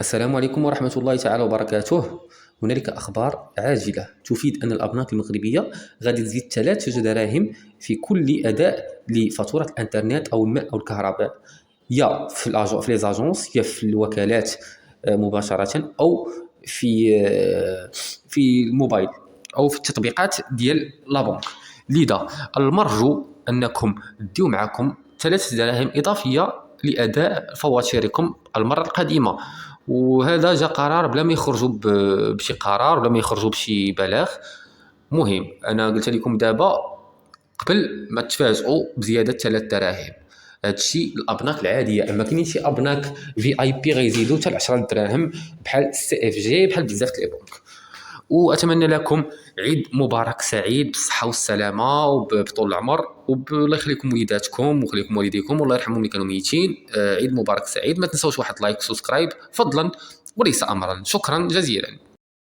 السلام عليكم ورحمة الله تعالى وبركاته. هنالك أخبار عاجلة تفيد أن الأبناك المغربية غادي تزيد 3 دراهم في كل أداء لفاتورة الإنترنت أو الماء أو الكهرباء، يا في لي زاجونس يا في الوكالات مباشرة، أو في الموبايل أو في التطبيقات ديال لابنك. لذا المرجو أنكم ديو معكم 3 دراهم إضافية لأداء فواتيركم المرة القادمة. وهذا جا قرار بلا ما يخرجوا بشي قرار، بلا ما يخرجوا بشي بلاغ. مهم انا قلت لكم دابا قبل ما تفاجئوا بزياده 3 دراهم. هادشي الابناك العاديه، اما كاينين شي ابناك في اي بي غيزيدوا حتى ل 10 دراهم بحال السي اف جي، بحال بزاف د لي بنك. واتمنى لكم عيد مبارك سعيد بالصحه والسلامه وبطول العمر، والله يخليكم وليداتكم ويخليكم والديكم والله يرحمهم اللي كانوا ميتين. عيد مبارك سعيد. ما تنسوش واحد لايك وسبسكرايب فضلا وليس امرا. شكرا جزيلا.